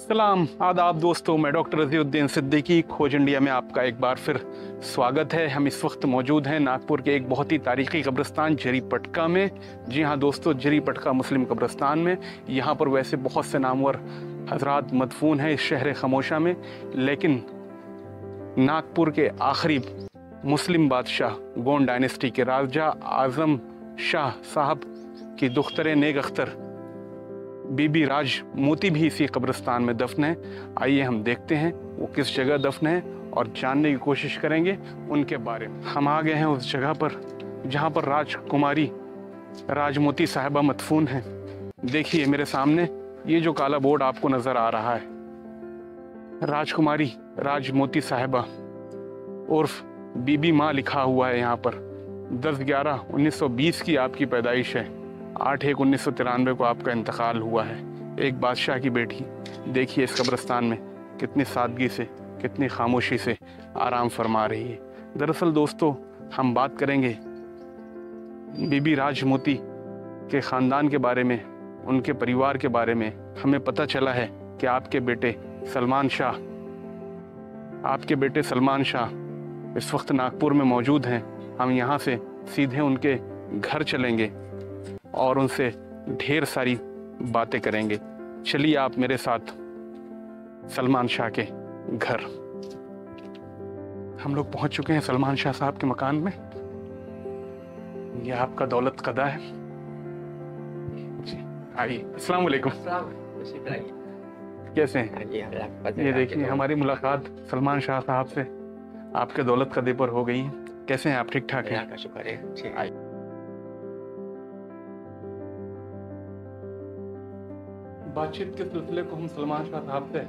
सलाम आदाब दोस्तों, मैं डॉक्टर रज़ीउद्दीन सिद्दीकी खोज इंडिया में आपका एक बार फिर स्वागत है। हम इस वक्त मौजूद हैं नागपुर के एक बहुत ही तारीख़ी कब्रिस्तान जरी पटका में। जी हाँ दोस्तों, जरी पटका मुस्लिम कब्रिस्तान में। यहाँ पर वैसे बहुत से नामवर हजरात मदफून हैं इस शहर खामोशा में, लेकिन नागपुर के आखिरी मुस्लिम बादशाह गोंड डायनेस्टी के राजा आज़म शाह साहब की दुख्तर नेक अख्तर बीबी राज मोती भी इसी कब्रिस्तान में दफन है। आइए हम देखते हैं वो किस जगह दफन है और जानने की कोशिश करेंगे उनके बारे में। हम आ गए हैं उस जगह पर जहाँ पर राजकुमारी राजमोती साहिबा मदफून हैं। देखिए मेरे सामने ये जो काला बोर्ड आपको नज़र आ रहा है, राजकुमारी राजमोती साहिबा उर्फ बीबी माँ लिखा हुआ है। यहाँ पर 10/11/1920 की आपकी पैदाइश है। 8/1/1993 को आपका इंतकाल हुआ है। एक बादशाह की बेटी। देखिए इस कब्रिस्तान में कितनी सादगी से, कितनी खामोशी से आराम फरमा रही है। दरअसल दोस्तों, हम बात करेंगे बीबी राजमोती के ख़ानदान के बारे में, उनके परिवार के बारे में। हमें पता चला है कि आपके बेटे सलमान शाह इस वक्त नागपुर में मौजूद हैं। हम यहाँ से सीधे उनके घर चलेंगे और उनसे ढेर सारी बातें करेंगे। चलिए आप मेरे साथ सलमान शाह के घर। हम लोग पहुंच चुके हैं सलमान शाह साहब के मकान में। यह आपका दौलत कदा है जी। आइए, अस्सलाम वालेकुम। कैसे हैं? ये देखिए हमारी मुलाकात सलमान शाह साहब से आपके दौलत कदे पर हो गई है। कैसे हैं आप? ठीक ठाक हैं? का शुक्र है। बातचीत के सिलसिले को हम सलमान शाह साहब से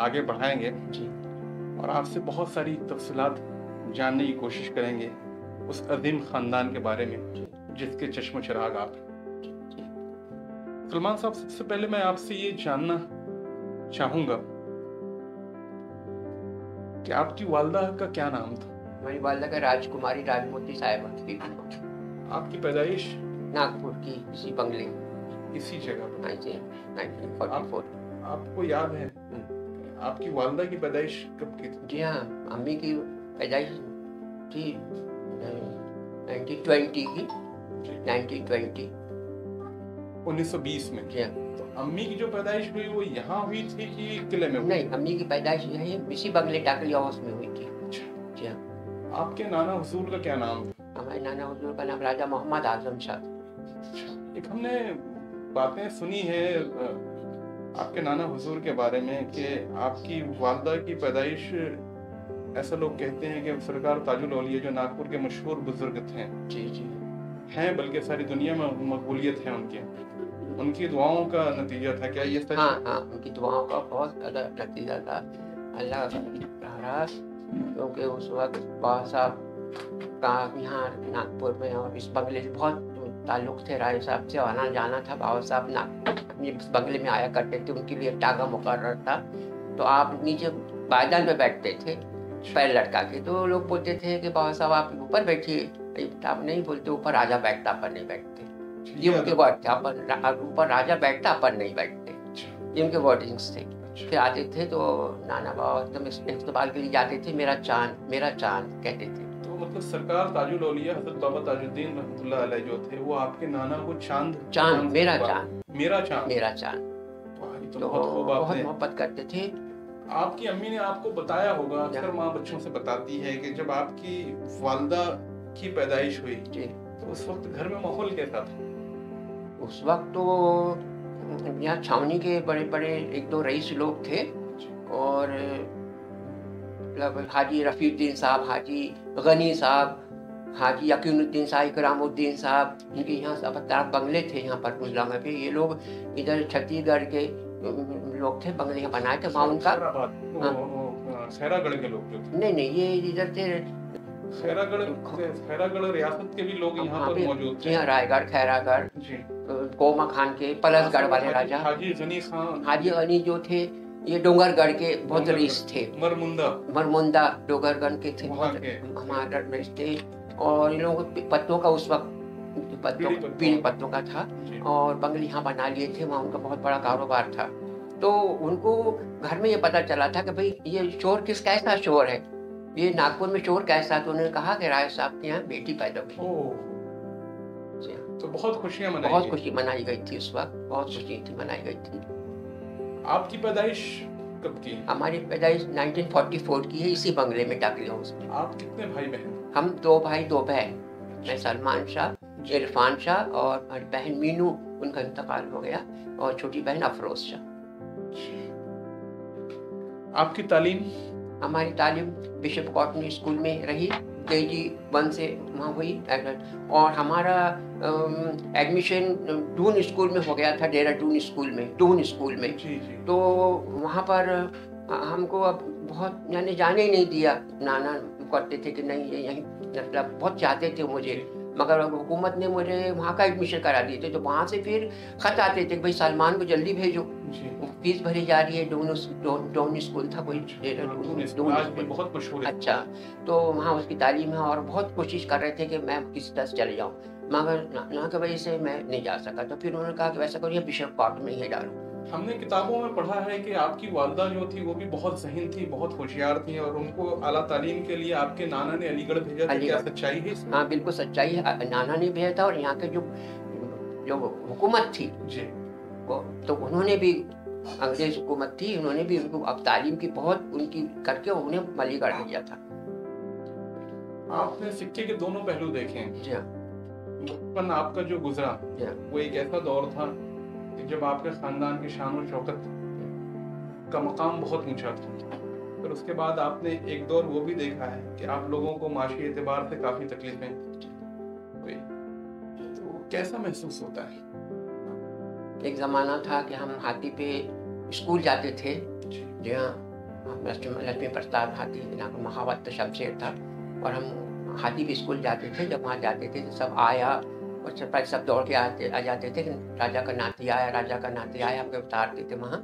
आगे बढ़ाएंगे जी, और आपसे बहुत सारी तफसीलात जानने की कोशिश करेंगे उस अजीम खानदान के बारे में जिसके चश्मो चिराग आप। सलमान साहब, सबसे पहले मैं आपसे ये जानना चाहूंगा कि आपकी वालदा का क्या नाम था? हमारी वालदा का राजकुमारी राजमोती साहिबा। आपकी पैदाइश नागपुर की इसी बंगले, इसी जगह पर? 1944। आपको याद है आपकी वालदा की पैदाइश कब की थी? जी हाँ, अम्मी की पैदाइश थी 1920 की। 1920 1920 में? जी हाँ। तो अम्मी की जो पैदाइश हुई वो यहाँ हुई थी कि किले में हुई? नहीं, अम्मी की पैदाइश यही इसी बंगले टाकली हाउस में हुई थी। जी हाँ। आपके नाना हुजूर का क्या नाम था? हमारे नाना हुजूर का नाम राजा मोहम्मद आजम शाह। एक हमने बातें सुनी है आपके नाना हुजूर के बारे में कि आपकी वालदा की पैदाइश, ऐसा लोग कहते हैं कि सरकार ताजुल औलिया जो नागपुर के मशहूर बुजुर्ग थे, जी जी हैं, बल्कि सारी दुनिया में मकबूलियत है उनकी दुआओं का नतीजा था। क्या ये सच? हाँ, उनकी दुआओं का बहुत ज़्यादा नतीजा था। अल्लाह का, क्योंकि उस वक्त बाबा साहब का यहाँ नागपुर में और इस बंगले से बहुत ताल्लुक थे राय साहब से, आना जाना था। बाबा साहब इस बंगले में आया करते थे, उनके लिए टागा मुकर्रर था। तो आप नीचे पायदान पे बैठते थे पैर लटका के, तो लोग बोलते थे कि बाबा साहब आप ऊपर बैठिए। आप नहीं बोलते, ऊपर राजा बैठता, पर नहीं बैठते। ये उनके वर्ड थे, ऊपर राजा बैठता, पर नहीं बैठते। ये उनके वर्डिंग्स थे। फिर आते थे तो नाना बाबा एकदम इस्तेमाल के लिए जाते थे, मेरा चांद कहते थे। तो मतलब सरकार ताजुल औलिया हज़रत बाबा ताजुद्दीन रहमतुल्लाह अलैह जो थे, वो आपके नाना को मेरा चांद तो बहुत मोहब्बत करते थे। आपकी अम्मी ने आपको बताया होगा, अक्सर माँ बच्चों से बताती है कि जब आपकी वालदा की पैदाइश हुई तो उस वक्त घर में माहौल कैसा था? उस वक्त तो यहाँ छावनी के बड़े बड़े 1-2 रईस लोग थे, और मतलब हाजी रफ़ीउद्दीन साहब, हाजी गनी साहब, हाजी यकीनुद्दीन साहब, इकरामुद्दीन साहब, इनके यहाँ सब बंगले थे यहाँ पर कुजला में। भी ये लोग इधर छत्तीसगढ़ के लोग थे, बंगले यहाँ बनाए थे। वहाँ उनका खैरागढ़ के लोग जो थे? नहीं, ये इधर थे खैरागढ़ रियासत के भी लोग यहाँ पर मौजूद थे। यहाँ रायगढ़, खैरागढ़, कोमा खान के, पलसगढ़ वाले राजा हाजी गनी खान, हाजी गनी जो थे, ये डोंगरगढ़ के बहुत रईस थे। मरमुंदा डोंगरगढ़ के थे, हमारे रईस थे। और इन लोगों को पत्तों का उस वक्त पीले पत्तों का था, और बंगले यहाँ बना लिए थे। वहाँ उनका बहुत बड़ा कारोबार था। तो उनको घर में ये पता चला था कि भाई ये शोर कैसा शोर है, ये नागपुर में शोर कैसा। तो उन्होंने कहा कि राय साहब के यहाँ बेटी पैदा हुई। जी हाँ। तो बहुत खुशियां मनाई बहुत गई। खुशी मनाई गई थी उस वक्त, बहुत खुशी थी मनाई गई थी। आपकी पैदाइश कब की? हमारी पैदाइश 1944 की है, इसी बंगले में टाकली हाउस में। आप कितने भाई बहन? हम 2 भाई 2 बहन। मैं सलमान शाह, इरफान शाह, और हमारी बहन मीनू, उनका इंतकाल हो गया, और छोटी बहन अफरोज शाह। आपकी तालीम? हमारी तालीम बिशप कॉटन स्कूल में रही, KG 1 से वहाँ हुई, और हमारा एडमिशन डून स्कूल में हो गया था, देहरादून स्कूल में, डून स्कूल में। जी जी। तो वहाँ पर हमको अब बहुत यानी जाने ही नहीं दिया। नाना करते थे कि नहीं ये यहीं, मतलब बहुत चाहते थे मुझे, मगर हुकूमत ने मुझे वहाँ का एडमिशन करा दिए थे। तो वहाँ से फिर खत आते थे कि भाई सलमान को जल्दी भेजो, फीस भरी जा रही है। डोन स्कूल था कोई, बहुत मशहूर है। अच्छा, तो वहाँ उसकी तालीम है, और बहुत कोशिश कर रहे थे कि मैं किसी तरह से चले जाऊँ, मगर ना की वजह से मैं नहीं जा सका। तो फिर उन्होंने कहा कि वैसा करो, ये बिशप कॉटन में ही डालो। हमने किताबों में पढ़ा है कि आपकी वालदा जो थी वो भी बहुत ज़हीन थी, बहुत होशियार थी, और उनको आला तालीम के लिए आपके नाना ने अलीगढ़ भेजा था। क्या सच्चाई है इसमें? हाँ बिल्कुल सच्चाई है, नाना ने भेजा था, और यहाँ के जो हुकूमत थी जी, तो उन्होंने भी, अंग्रेज हुकूमत थी, उन्होंने भी उनको अब तालीम की बहुत उनकी करके उन्हें अलीगढ़ भेजा था। आपने सिक्के के दोनों पहलू देखे हैं। जी हाँ। बचपन आपका जो गुजरा वो एक ऐसा दौर था कि जब आपके खानदान की शान और शौकत का मकाम बहुत ऊंचा था, फिर उसके बाद आपने एक दौर वो भी देखा है कि आप लोगों को माशी एतबार से काफी तकलीफें हुई, तो कैसा महसूस होता है? एक जमाना था कि हम हाथी पे स्कूल जाते थे। जी हाँ, लक्ष्मी प्रसाद हाथी महावत शमशेर था, और हम हाथी पे स्कूल जाते थे। जब वहाँ जाते थे तो सब आया, और सब दौड़ के आ जाते थे, राजा का नाती आया, राजा का नाती आया, हमको उतारते थे वहाँ।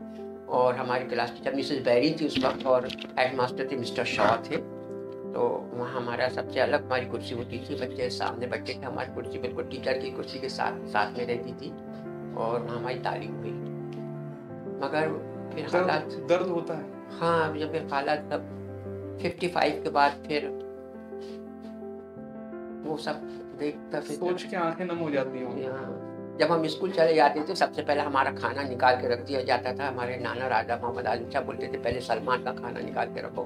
और हमारी क्लास टीचर मिसेस बैरी थी उस वक्त, और हेड मास्टर थे मिस्टर शॉ थे। तो वहाँ हमारा सबसे अलग हमारी कुर्सी होती थी, बच्चे सामने बैठे थे, हमारी कुर्सी बिल्कुल टीचर की कुर्सी के साथ में रहती थी, और वहाँ हमारी तालीम हुई। मगर फिर हालात दर्द होता है। हाँ, जब फिर हालात तब 55 के बाद फिर वो सब देखता, फिर सोच के आंखें नम हो जाती होंगी। जब हम स्कूल चले जाते थे, सबसे पहले हमारा खाना निकाल के रख दिया जाता था। हमारे नाना राजा मोहम्मद आलिम शाह बोलते थे, पहले सलमान का खाना निकाल के रखो,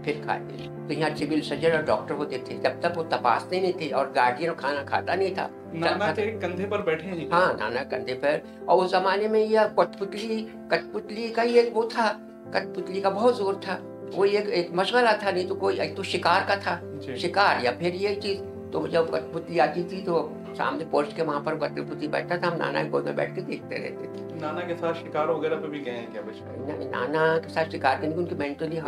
फिर खाएंगे। तो यहाँ सिविल सर्जन और डॉक्टर होते थे, जब तक वो तपासते नहीं थे, और गार्जियन खाना खाता नहीं था। नाना के कंधे पर बैठे हैं? हाँ, नाना कंधे पर। और उस जमाने में यह कठपुतली का ये वो था, कठपुतली का बहुत जोर था। वो एक मशगला था, नहीं तो कोई, एक तो शिकार का था, शिकार, या फिर ये चीज। तो जब कठपुतली आती थी तो सामने पोस्ट के वहाँ पर कठपुतली बैठता था, हम नाना के गोद में बैठ के देखते रहते थे। नाना के साथ शिकार वगैरह पे भी गए हैं क्या बचपन? नाना के साथ शिकार करने की उनकी मेंटली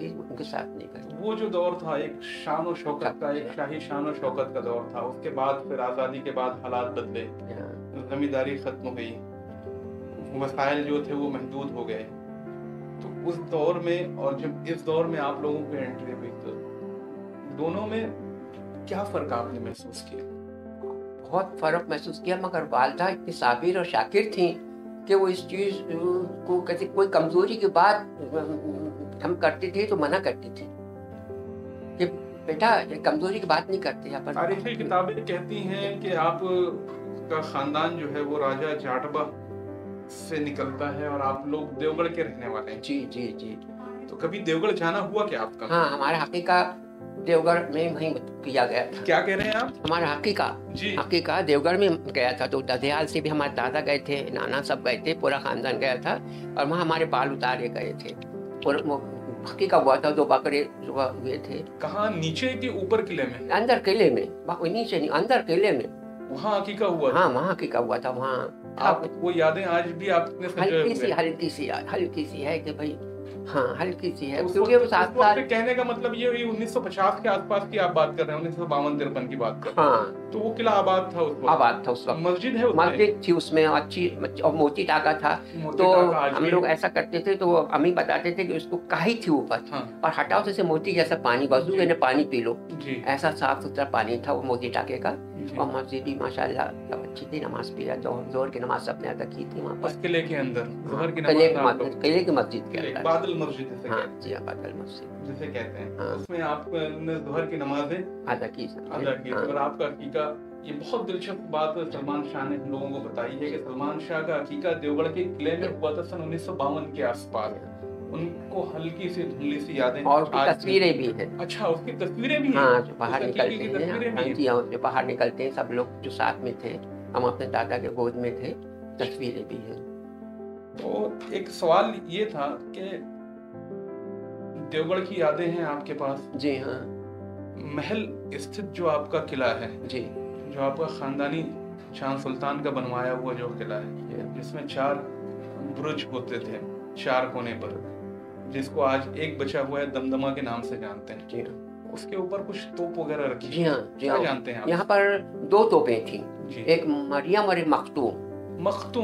उनके साथ नहीं करे। वो जो दौर था एक शान और शौकत का, एक शाही शान और शौकत का दौर था। उसके बाद फिर आज़ादी के बाद हालात बदले, जमींदारी खत्म हुई, वसाइल जो थे वो महदूद हो गए। तो उस दौर में और जब इस दौर में आप लोगों को एंट्री हुई, तो दोनों में क्या फर्क आपने महसूस किया? बहुत फर्क महसूस किया, मगर वालदा इतनी साबिर और शाकिर थी कि वो इस चीज को कैसे, कोई कमजोरी की बात हम करते थे तो मना करती थी कि बेटा कमजोरी की बात नहीं करते। अपन तारीखी किताबें कहती हैं कि आप का खानदान जो है वो राजा जाटबा से निकलता है, और आप लोग देवगढ़ के रहने वाले हैं। जी जी जी। तो कभी देवगढ़ जाना हुआ क्या आपका? हाँ, हमारा हकीका देवगढ़ में वहीं किया गया था। क्या कह रहे हैं आप? हमारा हकीका देवगढ़ में गया था। तो ददियाल से भी हमारे दादा गए थे, नाना सब गए थे, पूरा खानदान गया था, और वहाँ हमारे बाल उतारे गए थे। और हकीका हुआ था, 2 बकरे हुए थे। कहाँ, नीचे के ऊपर किले में? अंदर किले में, नीचे नहीं, अंदर किले में। वहाँ हकीका हुआ? हाँ, वहाँ हकीका हुआ था। वहाँ आप वो यादें आज भी आपने हल्की सी है कि भाई, हाँ हल्की सी है, क्योंकि वो 7 साल। कहने का मतलब ये 1950 के आसपास की आप बात कर रहे हैं, 1952-53 की बात कर रहे हैं। हाँ, तो वो किला आबाद था उस वक्त? आबाद था उस वक्त। मस्जिद है? मस्जिद थी उसमें अच्छी, और मोती टाका था। तो हम लोग ऐसा करते थे, तो अम्मी बताते थे कि उसको काई थी ऊपर, और हटाओ से मोती जैसा पानी, वजू यानी पानी पी लो, ऐसा साफ सुथरा पानी था वो मोती टाके का। और मस्जिद भी माशाल्लाह सब अच्छी थी, नमाज भी जोहर की नमाज सबने अदा की थी वहाँ पर किले के अंदर जोहर की किले नमाज आप लोग की मस्जिद के अंदर। बादल मस्जिद जिसे हाँ कहते जी हाँ, बादल मस्जिद हैं, जिसे कहते हैं, हाँ। उसमें आपने जोहर की नमाजें अदा की अदा की और आपका अकीका। ये बहुत दिलचस्प बात सलमान शाह ने हम लोगों को बताई है कि सलमान शाह का अकीका देवगढ़ के किले में हुआ था सन 1952 के आसपास। उनको हल्की सी धुंधली सी यादें और उसकी आज तस्वीरें भी हैं। अच्छा, उसकी तस्वीरें भी हैं। हाँ, जो बाहर उस अकीके निकलते की हैं, तस्वीरें हाँ भी जी हाँ, जो बाहर निकलते हैं सब लोग जो साथ में थे, हम अपने दादा के गोद में थे, तस्वीरें भी हैं। तो एक सवाल ये था कि देवगढ़ की यादें हैं आपके पास, जी हाँ महल स्थित जो आपका किला है, जी, जो आपका खानदानी शाह सुल्तान का बनवाया हुआ जो किला है, जिसमें 4 बुर्ज होते थे 4 कोने पर, जिसको आज एक बचा हुआ है दमदमा के नाम से जानते हैं। जी हाँ, उसके ऊपर कुछ तोप वगैरह रखी जी हाँ, जी क्या हाँ, जानते हैं आप? यहाँ पर 2 तोपें थी, जी। एक मरियम और एक मखतूम।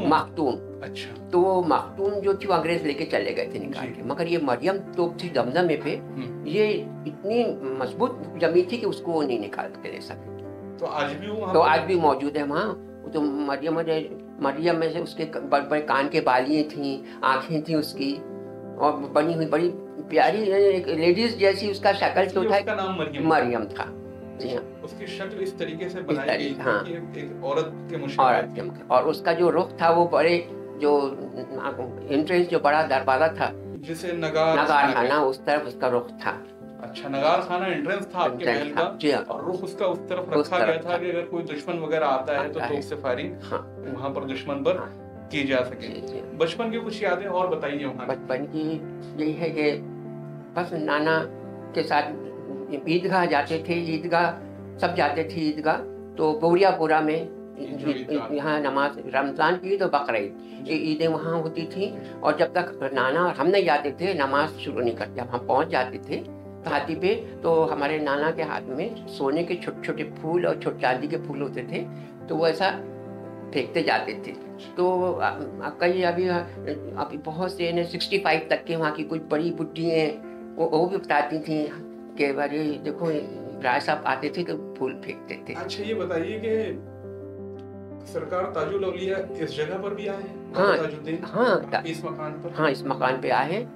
मखतूम। अच्छा। तो वो मखतूम जो थी वो अंग्रेज लेके चले गए थे निकाल के, मगर ये मरियम तोप थी दमदमे पे, ये इतनी मजबूत जमी थी कि उसको वो नहीं निकाल के ले सके। तो आज भी वो तो आज भी मौजूद है वहाँ। तो मरियम में से उसके बड़े बड़े कान के बालियाँ थी, आँखें थी उसकी, और बनी हुई बड़ी प्यारी एक लेडीज जैसी उसका शक्ल जो था, उसका नाम मरियम था। जी हाँ, उसकी शक्ल इस तरीके से बनाई गई थी हाँ, कि एक औरत के मुशाबह थी। और उसका जो रुख था वो बड़े जो एंट्रेंस जो बड़ा दरवाजा था जिसे नगार खाना, उस तरफ उसका रुख था। अच्छा, नगार खाना एंट्रेंस था आपके महल का। जी हाँ, और रुख उसका उस तरफ रखा गया था कि अगर कोई दुश्मन वगैरह आता है तो तोप से फायरिंग वहां पर दुश्मन पर की जा सके। बचपन की कुछ यादें और बताइए वहाँ। बचपन की यही है कि बस नाना के साथ ईदगाह जाते थे, ईदगाह सब जाते थे ईदगाह। तो बोरियापुरा में यहाँ नमाज, रमजान की ईद और बकरीद, ये ईदें वहाँ होती थी। और जब तक नाना और हम नहीं जाते थे नमाज शुरू नहीं करते, जब हम पहुँच जाते थे घाटी पे तो हमारे नाना के हाथ में सोने के छोटे छोटे फूल और छोटे चांदी के फूल होते थे, तो वो ऐसा फेंकते जाते थे। तो कई अभी बहुत से 65 तक के वहाँ की कुछ बड़ी बुढ़ी हैं, वो भी बताती थी कि भाई देखो राय साहब आते थे तो फूल फेंकते थे। अच्छा, ये बताइए कि सरकार ताजुल औलिया इस जगह पर भी आए हैं? हाँ, इस मकान पर? हाँ, इस मकान पे आए हैं।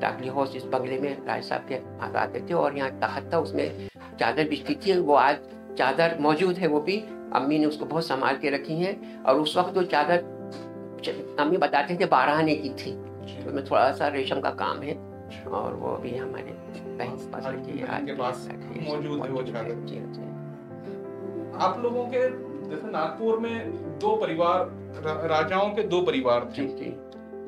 टाकली हाउस इस बंगले में राय साहब के आते थे, और यहाँ तख्त था, उसमें चादर बिछती थी, वो आज चादर मौजूद है, वो भी अम्मी ने उसको बहुत संभाल के रखी है। और उस वक्त वो चादर अम्मी बताते थे 12 आने की थी, तो में थोड़ा सा रेशम का काम है, और वो भी हमारे पास मौजूद है वो चादर। आप लोगों के जैसे नागपुर में 2 परिवार, राजाओं के 2 परिवार थे,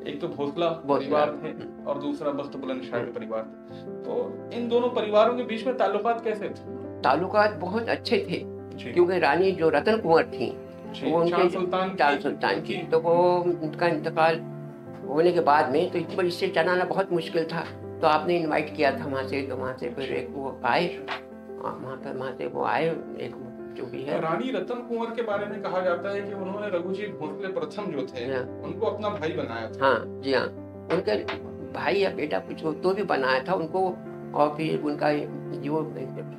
एक तो भोसला परिवार थे और दूसरा बख्त बुलंदशाह के परिवार थे। तो इन दोनों परिवारों के बीच में ताल्लुकात कैसे थे? ताल्लुकात बहुत अच्छे थे, क्योंकि रानी जो रतन कुंवर थी वो उनके चार सुल्तान की, तो वो उनका इंतकाल होने के बाद में तो इतनी बड़ी इससे चलाना बहुत मुश्किल था। तो आपने इनवाइट किया था वहाँ से, तो वहाँ से फिर एक वो आए, वहाँ से वो आए, एक जो भी है। रानी रतन कुंवर के बारे में कहा जाता है कि उन्होंने रघुजी भोसले प्रथम जो थे उनको अपना भाई बनाया था। हाँ जी हाँ, उनके भाई या बेटा कुछ तो भी बनाया था उनको। और फिर उनका जो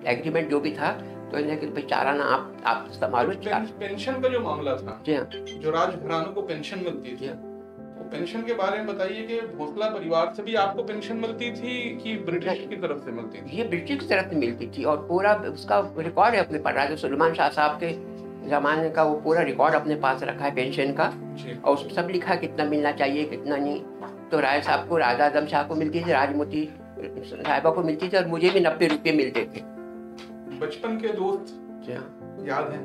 एग्रीमेंट जो भी था, तो इन्हें बेचारा ना आप संभालो। पेंशन का जो मामला था, जी हाँ, जो राजघरानों को पेंशन मिलती थी, वो पेंशन के बारे में बताइए कि भोसला परिवार से भी आपको पेंशन मिलती थी कि ब्रिटिश की तरफ से मिलती थी? ये ब्रिटिश की तरफ से मिलती थी, और पूरा उसका रिकॉर्ड है अपने पास। राजा सुलेमान शाह साहब के जमाने का वो पूरा रिकॉर्ड अपने पास रखा है पेंशन का, और उसमें सब लिखा है कितना मिलना चाहिए कितना नहीं। तो राय साहब को, राजा आजम शाह को मिलती थी, राजमोती साहिबा को मिलती थी, और मुझे भी 90 रुपये मिलते थे। बचपन के दोस्त याद हैं?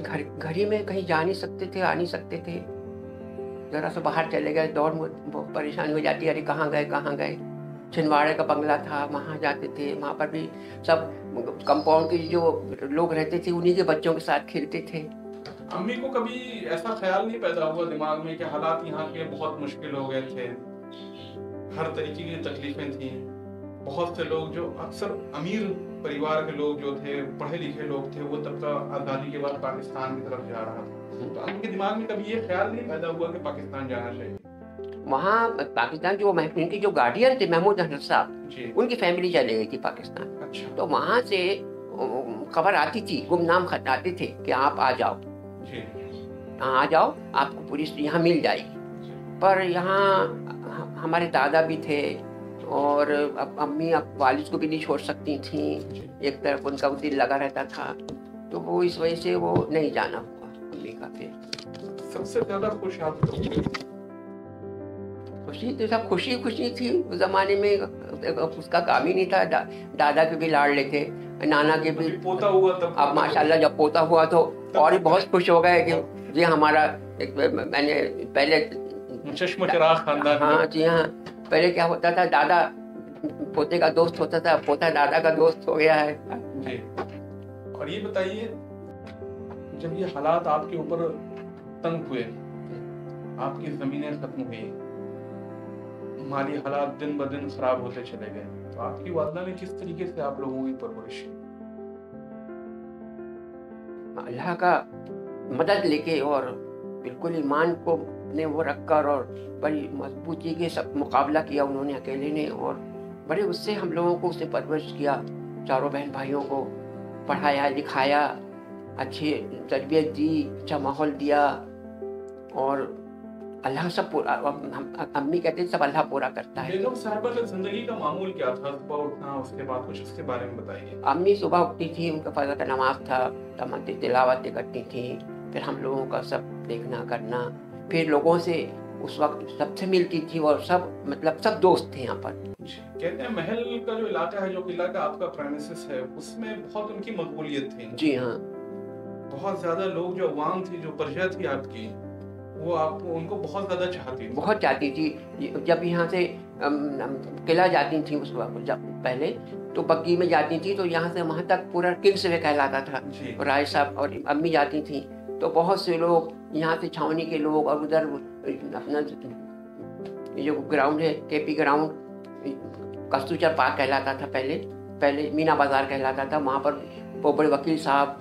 घर ही में कहीं जा नहीं सकते थे, आ नहीं सकते थे। जरा सा बाहर चले गए दौड़ बहुत परेशानी हो जाती है, अरे कहाँ गए। छिंदवाड़े का बंगला था, वहाँ जाते थे, वहाँ पर भी सब कंपाउंड के जो लोग रहते थे उन्हीं के बच्चों के साथ खेलते थे। अम्मी को कभी ऐसा ख्याल नहीं पैदा हुआ दिमाग में कि हालात यहाँ के बहुत मुश्किल हो गए थे, हर तरीके की तकलीफें थी, बहुत से लोग जो अक्सर अमीर परिवार के लोग जो थे, पढ़े लिखे लोग थे, वो तबका आज़ादी के बाद पाकिस्तान की तरफ जा रहा था, तो उनके दिमाग में कभी ये ख्याल नहीं पैदा हुआ कि पाकिस्तान जाना चाहिए? वहाँ पाकिस्तान जो उनके जो गार्डियन थे महमूद अहमद साहब, उनकी फैमिली चली गई थी पाकिस्तान। अच्छा। तो वहाँ से खबर आती थी, गुमनाम खत आते थे कि आप आ जाओ, आ जाओ, आपको पुलिस यहाँ मिल जाएगी। पर यहाँ हमारे दादा भी थे और अम्मी वालिद को भी नहीं छोड़ सकती थी, एक तरफ उनका दिल लगा रहता था, तो वो इस वजह से वो नहीं जाना हुआ अम्मी का। फिर सबसे ज्यादा खुश आप खुशी तो सब खुशी खुशी थी उस जमाने में, उसका काम ही नहीं था। दादा के भी लाड़ लेते, नाना के भी पोता हुआ तब। अब माशाल्लाह जब पोता हुआ तो और भी बहुत खुश हो गए कि जी हमारा मैंने पहले चश्म चिराग खानदान। हाँ जी हाँ, पहले क्या होता था, दादा पोते का दोस्त होता था, पोता दादा का दोस्त हो गया है जी। और ये बताइए, जब ये हालात आपके ऊपर तंग हुए, आपकी जमीनें खत्म हुई, माली हालात दिन ब दिन खराब होते चले गए, तो आपकी वालदा ने किस तरीके से आप लोगों की परवरिश की? अल्लाह का मदद लेके और बिल्कुल ईमान को ने वो रखकर और बड़ी मजबूती के सब मुकाबला किया उन्होंने अकेले ने, और बड़े उससे हम लोगों को उसने परवरिश किया, चारों बहन भाइयों को पढ़ाया लिखाया, अच्छी तरबियत दी, अच्छा माहौल दिया, और अल्लाह सब पूरा, अम्मी कहते सब अल्लाह पूरा करता है। बेगम साहिबा का जिंदगी का मामूल क्या था? सुबह उठना, उसके बाद कुछ उसके बारे में बताइए। अम्मी सुबह उठती थी, उनका फजर का नमाज था, तिलावत करती थी, फिर हम लोगों का सब देखना करना, फिर लोगों से उस वक्त सबसे मिलती थी और सब मतलब सब दोस्त थे यहाँ पर। कहते हैं महल का जो इलाका है, जो किला का आपका प्रेमिसेस है, उसमें बहुत उनकी मकबूलियत थी। जी हाँ, बहुत ज्यादा लोग, जो अवाम थी, जो प्रजा थी आपकी, वो आपको उनको बहुत ज्यादा चाहती थी। बहुत चाहती थी। जब यहाँ से किला जाती थी उस वक्त, जब पहले तो बग्गी में जाती थी, तो यहाँ से वहाँ तक पूरा किंग्स वे कहलाता था। और राय साहब और अम्मी जाती थी तो बहुत से लोग यहाँ से छावनी के लोग, और उधर अपना ये जो ग्राउंड है केपी ग्राउंड, कस्तूचर पार्क कहलाता था, पहले मीना बाजार कहलाता था, वहाँ पर बोबड़े वकील साहब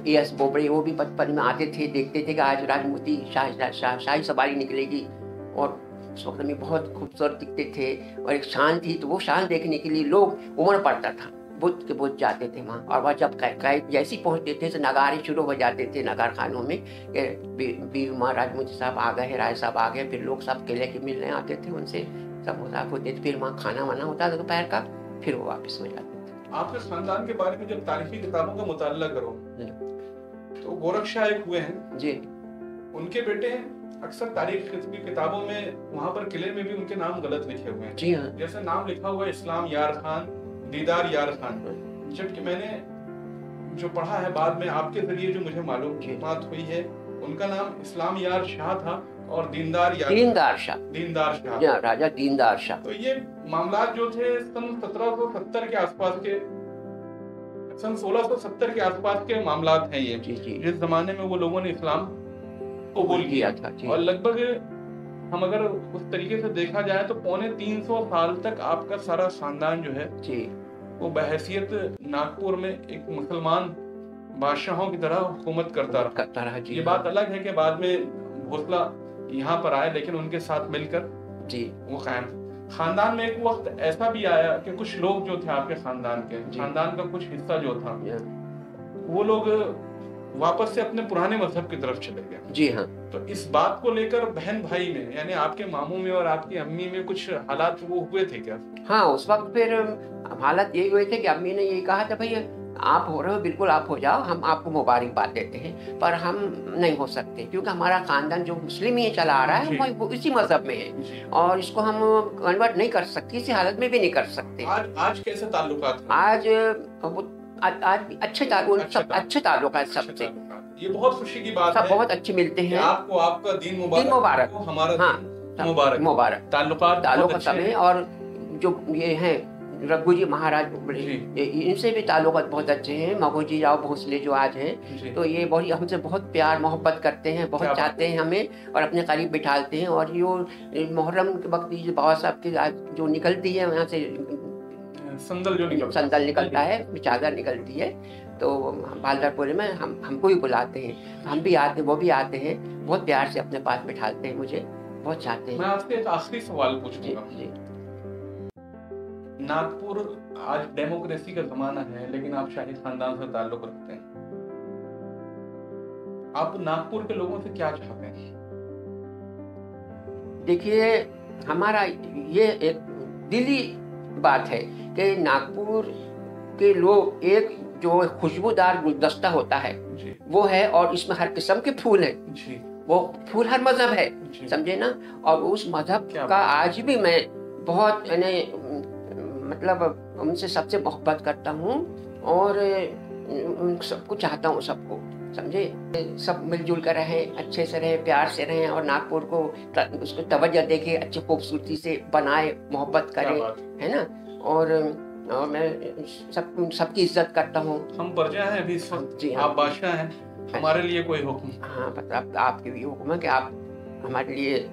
एस बोबड़े वो भी बचपन में आते थे, देखते थे कि आज राजमूती शाही सवारी निकलेगी, और उस वक्त में बहुत खूबसूरत दिखते थे और एक शान थी, तो वो शान देखने के लिए लोग उमड़ पड़ता था, बुद्ध के बुद्ध जाते थे वहाँ। और वह जब जैसे पहुँचते थे तो नगारे शुरू हो जाते थे नगार खानों में, बीमा राजमूती साहब आ गए, राय साहब आ गए, फिर लोग सब किले के मिलने आते थे, उनसे सब मुसाफ होते थे, फिर वहाँ खाना वाना होता था दोपहर का, फिर वो वापस हो जाते थे। आपके खानदान के बारे में जब तारीखी किताबों का मुताला करो तो गोरख शाह एक हुए हैं जी, उनके बेटे अक्सर तारीख की किताबों में वहाँ पर किले में भी उनके नाम गलत लिखे हुए हैं। जी हाँ, जैसे नाम लिखा हुआ है इस्लाम यार खान, दीदार यार खान, जबकि मैंने जो पढ़ा है बाद में आपके जरिए जो मुझे मालूमात हुई है, उनका नाम इस्लाम यार शाह था और दीनदार शाह, राजा दीनदार शाह। तो ये मामलात जो थे सन 1770 के आसपास के, सन 1670 के आसपास के मामलात हैं ये, जिस जमाने में वो लोगों ने इस्लाम कबूल किया था। और लगभग हम अगर उस तरीके से देखा जाए तो 350 साल तक आपका सारा खानदान जो है वो बहैसियत नागपुर में एक मुसलमान बादशाहों की तरह हुकूमत करता रहा। ये बात अलग है कि बाद में भोसला यहाँ पर आए, लेकिन उनके साथ मिलकर वो कायम। खानदान में एक वक्त ऐसा भी आया कि कुछ लोग जो थे आपके खानदान का कुछ हिस्सा जो था, वो लोग वापस से अपने पुराने मजहब की तरफ चले गए। जी हाँ। तो इस बात को लेकर बहन भाई में, यानी आपके मामू में और आपकी अम्मी में कुछ हालात वो हुए थे क्या? हाँ, उस वक्त फिर हालात यही हुए थे कि अम्मी ने यही कहा था, भैया आप हो रहे हो, बिल्कुल आप हो जाओ, हम आपको मुबारकबाद देते हैं, पर हम नहीं हो सकते क्योंकि हमारा खानदान जो मुस्लिम ही चला आ रहा है वो इसी मजहब में है और इसको हम कन्वर्ट नहीं कर सकते, इसी हालत में भी नहीं कर सकते। आज कैसे ताल्लुकात हैं? आज अच्छे ताल्लुकात सबसे, ये बहुत खुशी की बात है। सब बहुत अच्छे मिलते हैं। आपको आपका दीन मुबारक, हमारा दिन मुबारक। ताल्लुकात सब है। और जो ये हैं रघु जी महाराज, इनसे भी ताल्लुकात बहुत अच्छे हैं। मगो जी जाओ भोसले जो आज हैं, तो ये बहुत हमसे बहुत प्यार मोहब्बत करते हैं, बहुत चाहते हैं हमें और अपने करीब बिठाते हैं। और ये मुहर्रम के वक्त बाबा साहब की जो निकलती है वहाँ से संदल निकलता है, चादर निकलती है, तो बालदारपुर में हमको ही बुलाते हैं, हम भी आते, वो भी आते हैं, बहुत प्यार से अपने पास बिठाते हैं, मुझे बहुत चाहते हैं। मैं आपसे एक आखिरी सवाल पूछूंगा। नागपुर आज डेमोक्रेसी का जमाना है, लेकिन आप शाही खानदान से ताल्लुक रखते हैं। आप नागपुर के लोगों से क्या चाहते हैं? देखिए, हमारा ये एक दिली बात है कि नागपुर के लोग, एक जो खुशबूदार गुलदस्ता होता है जी वो है, और इसमें हर किस्म के फूल हैं। जी वो फूल हर मजहब है, जी। समझे ना। और उस मजहब क्या का बात है। आज भी मैं बहुत मतलब उनसे सबसे मोहब्बत करता हूँ, और उन सबको चाहता हूँ, सबको, समझे, सब मिलजुल कर रहें, अच्छे से रहें, प्यार से रहें, और नागपुर को उसको तवज्जो देके अच्छी खूबसूरती से बनाए, मोहब्बत क्या करें, बात। है ना। और मैं सबकी इज्जत करता हूँ। हम प्रजा हैं अभी इस वक्त, जी हाँ। आप बादशाह हैं, हमारे लिए कोई हुक्म? हाँ, मतलब आपके भी हुक्म है कि आप हमारे लिए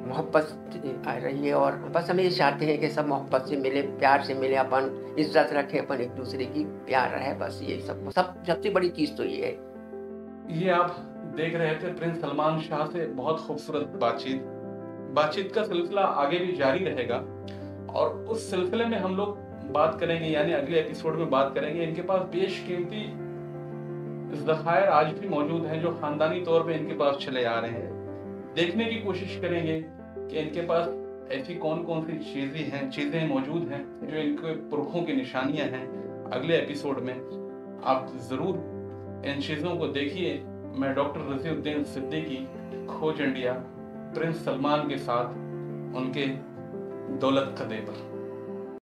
मोहब्बत आ रही है, और बस हम ये चाहते हैं कि सब मोहब्बत से मिले, प्यार से मिले, अपन इज्जत रखें, अपन एक दूसरे की, प्यार रहे, बस ये सबसे बड़ी चीज़ तो ये है। ये आप देख रहे थे प्रिंस सलमान शाह से बहुत खूबसूरत बातचीत का सिलसिला आगे भी जारी रहेगा, और उस सिलसिले में हम लोग बात करेंगे, यानी अगले एपिसोड में बात करेंगे। इनके पास बेशकीमती ज़खायर आज भी मौजूद हैं जो खानदानी तौर पे इनके पास चले आ रहे हैं। देखने की कोशिश करेंगे कि इनके पास ऐसी कौन कौन सी चीजें मौजूद हैं जो इनके पुरखों की निशानियां हैं। अगले एपिसोड में आप जरूर इन चीजों को देखिए। मैं डॉक्टर रज़ीउद्दीन सिद्दीकी, खोज इंडिया, प्रिंस सलमान के साथ उनके दौलत कदे पर।